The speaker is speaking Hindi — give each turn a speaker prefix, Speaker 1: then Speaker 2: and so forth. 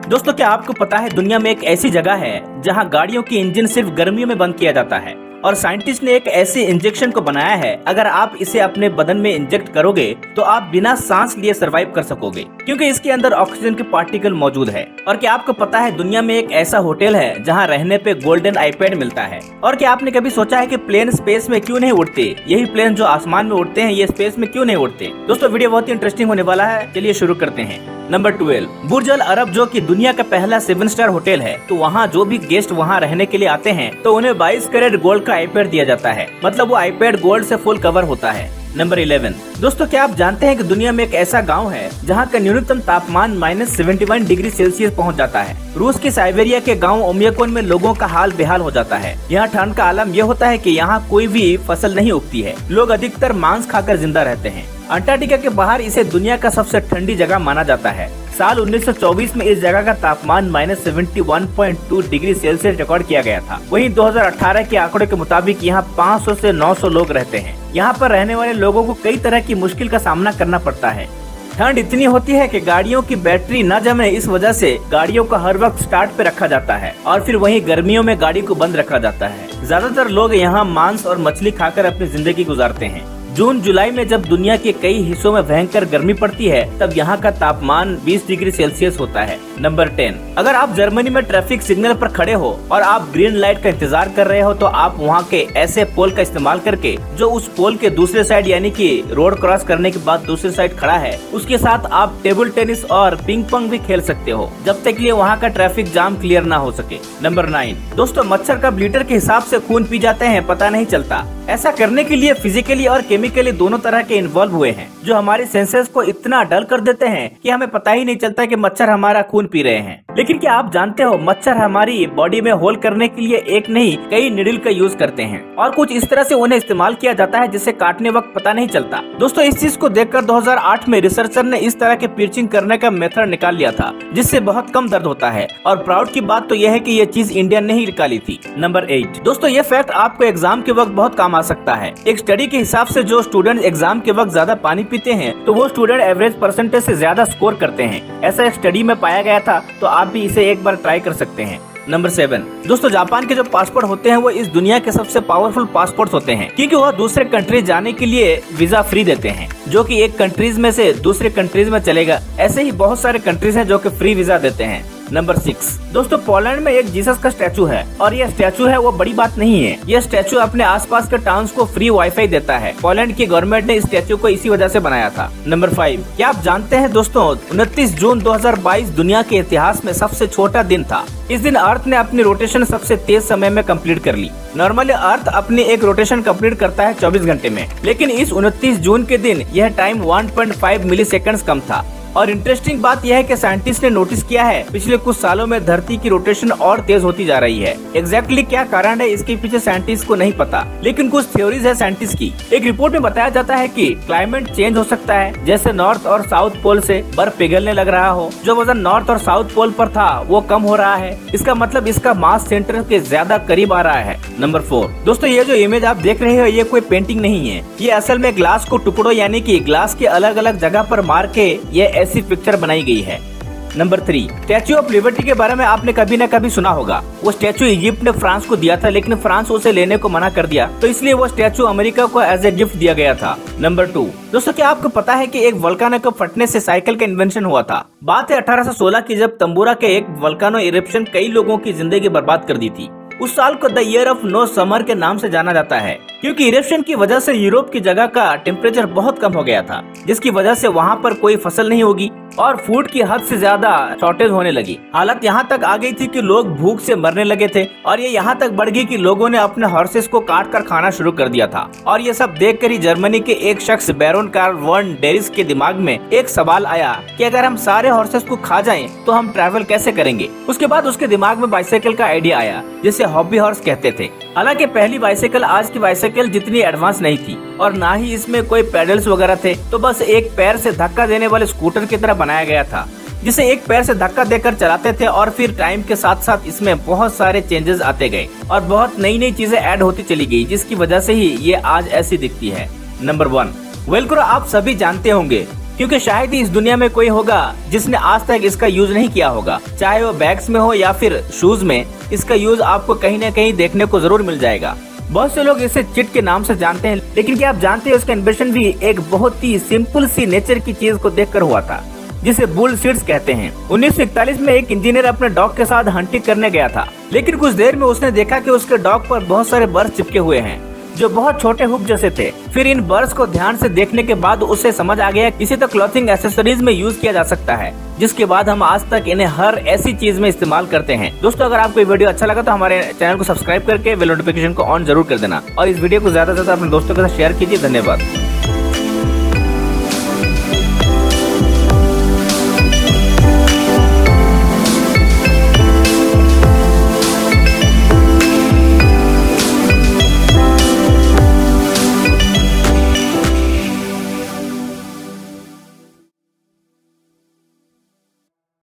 Speaker 1: दोस्तों क्या आपको पता है दुनिया में एक ऐसी जगह है जहां गाड़ियों की इंजन सिर्फ गर्मियों में बंद किया जाता है और साइंटिस्ट ने एक ऐसे इंजेक्शन को बनाया है, अगर आप इसे अपने बदन में इंजेक्ट करोगे तो आप बिना सांस लिए सरवाइव कर सकोगे क्योंकि इसके अंदर ऑक्सीजन के पार्टिकल मौजूद है। और क्या आपको पता है दुनिया में एक ऐसा होटल है जहां रहने पे गोल्डन आईपैड मिलता है। और क्या आपने कभी सोचा है कि प्लेन स्पेस में क्यों नहीं उड़ते? यही प्लेन जो आसमान में उड़ते हैं ये स्पेस में क्यों नहीं उड़ते? दोस्तों वीडियो बहुत ही इंटरेस्टिंग होने वाला है, चलिए शुरू करते हैं। नंबर 12, बुर्ज अल अरब जो कि दुनिया का पहला 7 स्टार होटल है, तो वहाँ जो भी गेस्ट वहाँ रहने के लिए आते हैं तो उन्हें 22 कैरेट गोल्ड का आईपैड दिया जाता है, मतलब वो आईपैड गोल्ड से फुल कवर होता है। नंबर 11, दोस्तों क्या आप जानते हैं कि दुनिया में एक ऐसा गांव है जहां का न्यूनतम तापमान -71 डिग्री सेल्सियस पहुंच जाता है। रूस के साइबेरिया के गांव ओमियाकोन में लोगों का हाल बेहाल हो जाता है। यहाँ ठंड का आलम यह होता है कि यहाँ कोई भी फसल नहीं उगती है, लोग अधिकतर मांस खाकर जिंदा रहते हैं। अंटार्कटिका के बाहर इसे दुनिया का सबसे ठंडी जगह माना जाता है। साल 1924 में इस जगह का तापमान -71.2 डिग्री सेल्सियस रिकॉर्ड किया गया था। वहीं 2018 के आंकड़े के मुताबिक यहाँ 500 से 900 लोग रहते हैं। यहाँ पर रहने वाले लोगों को कई तरह की मुश्किल का सामना करना पड़ता है। ठंड इतनी होती है कि गाड़ियों की बैटरी न जमे, इस वजह से गाड़ियों को हर वक्त स्टार्ट पे रखा जाता है और फिर वहीं गर्मियों में गाड़ी को बंद रखा जाता है। ज्यादातर लोग यहाँ मांस और मछली खाकर अपनी जिंदगी गुजारते हैं। जून जुलाई में जब दुनिया के कई हिस्सों में भयंकर गर्मी पड़ती है तब यहाँ का तापमान 20 डिग्री सेल्सियस होता है। नंबर 10, अगर आप जर्मनी में ट्रैफिक सिग्नल पर खड़े हो और आप ग्रीन लाइट का इंतजार कर रहे हो तो आप वहाँ के ऐसे पोल का इस्तेमाल करके जो उस पोल के दूसरे साइड यानी कि रोड क्रॉस करने के बाद दूसरी साइड खड़ा है उसके साथ आप टेबल टेनिस और पिंग पोंग भी खेल सकते हो जब तक लिए वहाँ का ट्रैफिक जाम क्लियर ना हो सके। नंबर 9, दोस्तों मच्छर कब लीटर के हिसाब से खून पी जाते हैं पता नहीं चलता। ऐसा करने के लिए फिजिकली और केमिकली दोनों तरह के इन्वॉल्व हुए हैं जो हमारे सेंसेस को इतना डल कर देते हैं कि हमें पता ही नहीं चलता कि मच्छर हमारा खून पी रहे हैं। लेकिन क्या आप जानते हो मच्छर हमारी बॉडी में होल करने के लिए एक नहीं कई निडल का यूज करते हैं और कुछ इस तरह से उन्हें इस्तेमाल किया जाता है जिससे काटने वक्त पता नहीं चलता। दोस्तों इस चीज को देखकर 2008 में रिसर्चर ने इस तरह के पिर्चिंग करने का मेथड निकाल लिया था जिससे बहुत कम दर्द होता है और प्राउड की बात तो यह है कि ये चीज इंडिया ने ही निकाली थी। नंबर 8, दोस्तों ये फैक्ट आपको एग्जाम के वक्त बहुत काम आ सकता है। एक स्टडी के हिसाब से जो स्टूडेंट एग्जाम के वक्त ज्यादा पानी पीते हैं तो वो स्टूडेंट एवरेज परसेंटेज से ज्यादा स्कोर करते हैं। ऐसा एक स्टडी में पाया गया था, तो आप भी इसे एक बार ट्राई कर सकते हैं। नंबर 7, दोस्तों जापान के जो पासपोर्ट होते हैं वो इस दुनिया के सबसे पावरफुल पासपोर्ट होते हैं क्योंकि वह दूसरे कंट्रीज जाने के लिए वीजा फ्री देते हैं जो कि एक कंट्रीज में से दूसरे कंट्रीज में चलेगा। ऐसे ही बहुत सारे कंट्रीज हैं जो कि फ्री वीजा देते हैं। नंबर 6, दोस्तों पोलैंड में एक जीसस का स्टैचू है और ये स्टैचू है वो बड़ी बात नहीं है। यह स्टैचू अपने आसपास के टाउन्स को फ्री वाईफाई देता है। पोलैंड की गवर्नमेंट ने इस स्टैचू को इसी वजह से बनाया था। नंबर 5, क्या आप जानते हैं दोस्तों 29 जून 2022 दुनिया के इतिहास में सबसे छोटा दिन था। इस दिन अर्थ ने अपनी रोटेशन सबसे तेज समय में कंप्लीट कर ली। नॉर्मली अर्थ अपनी एक रोटेशन कंप्लीट करता है 24 घंटे में, लेकिन इस 29 जून के दिन यह टाइम 1.5 मिली सेकंड कम था। और इंटरेस्टिंग बात यह है कि साइंटिस्ट ने नोटिस किया है पिछले कुछ सालों में धरती की रोटेशन और तेज होती जा रही है। एग्जैक्टली क्या कारण है इसके पीछे साइंटिस्ट को नहीं पता, लेकिन कुछ थ्योरीज है साइंटिस्ट की। एक रिपोर्ट में बताया जाता है कि क्लाइमेट चेंज हो सकता है, जैसे नॉर्थ और साउथ पोल से बर्फ पिघलने लग रहा हो। जो वजन नॉर्थ और साउथ पोल पर था वो कम हो रहा है, इसका मतलब इसका मास सेंटर के ज्यादा करीब आ रहा है। नंबर 4, दोस्तों ये जो इमेज आप देख रहे हो ये कोई पेंटिंग नहीं है, ये असल में ग्लास को टुकड़ों यानी कि ग्लास के अलग अलग जगह पर मार के ये ऐसी पिक्चर बनाई गई है। नंबर 3, स्टैचू ऑफ लिबर्टी के बारे में आपने कभी न कभी सुना होगा। वो स्टैचू इजिप्ट ने फ्रांस को दिया था, लेकिन फ्रांस उसे लेने को मना कर दिया, तो इसलिए वो स्टैचू अमेरिका को एज ए गिफ्ट दिया गया था। नंबर 2, दोस्तों क्या आपको पता है कि एक वोल्केनो के फटने से साइकिल का इन्वेंशन हुआ था। बात है 1816 की, जब तंबूरा के एक वोल्केनो इरप्शन कई लोगों की जिंदगी बर्बाद कर दी थी। उस साल को the year of no summer के नाम से जाना जाता है क्योंकि इरप्शन की वजह से यूरोप की जगह का टेम्परेचर बहुत कम हो गया था, जिसकी वजह से वहाँ पर कोई फसल नहीं होगी और फूड की हद से ज्यादा शॉर्टेज होने लगी। हालत यहाँ तक आ गई थी कि लोग भूख से मरने लगे थे और ये यहाँ तक बढ़ गई कि लोगों ने अपने हॉर्सेस को काट कर खाना शुरू कर दिया था। और ये सब देखकर ही जर्मनी के एक शख्स बैरोन कार्ल वॉन डेरिस के दिमाग में एक सवाल आया कि अगर हम सारे हॉर्सेस को खा जाएं तो हम ट्रैवल कैसे करेंगे। उसके बाद उसके दिमाग में बाइसाइकिल का आइडिया आया जिसे हॉबी हॉर्स कहते थे। हालांकि पहली बाइसाइकिल आज की बाइसाइकिल जितनी एडवांस नहीं थी और ना ही इसमें कोई पेडल्स वगैरह थे, तो बस एक पैर से धक्का देने वाले स्कूटर की तरह बनाया गया था जिसे एक पैर से धक्का देकर चलाते थे। और फिर टाइम के साथ साथ इसमें बहुत सारे चेंजेस आते गए और बहुत नई नई चीजें ऐड होती चली गई, जिसकी वजह से ही ये आज ऐसी दिखती है। नंबर 1, वेलक्रो आप सभी जानते होंगे क्योंकि शायद ही इस दुनिया में कोई होगा जिसने आज तक इसका यूज नहीं किया होगा। चाहे वो बैग्स में हो या फिर शूज में, इसका यूज आपको कहीं न कहीं देखने को जरूर मिल जाएगा। बहुत से लोग इसे चिट के नाम से जानते हैं, लेकिन क्या आप जानते हैं उसका इन्वेंशन भी एक बहुत ही सिंपल सी नेचर की चीज को देखकर हुआ था, जिसे बुल सीड्स कहते हैं। 1941 में एक इंजीनियर अपने डॉग के साथ हंटिंग करने गया था, लेकिन कुछ देर में उसने देखा कि उसके डॉग पर बहुत सारे बर्ड्स चिपके हुए हैं जो बहुत छोटे हुक जैसे थे। फिर इन बर्ड्स को ध्यान से देखने के बाद उसे समझ आ गया इसे तो क्लॉथिंग एक्सेसरीज में यूज किया जा सकता है, जिसके बाद हम आज तक इन्हें हर ऐसी चीज में इस्तेमाल करते हैं। दोस्तों, अगर आपको ये वीडियो अच्छा लगा तो हमारे चैनल को सब्सक्राइब करके बेल नोटिफिकेशन को ऑन जरूर कर देना और इस वीडियो को ज्यादा से ज्यादा अपने दोस्तों के साथ शेयर कीजिए। धन्यवाद।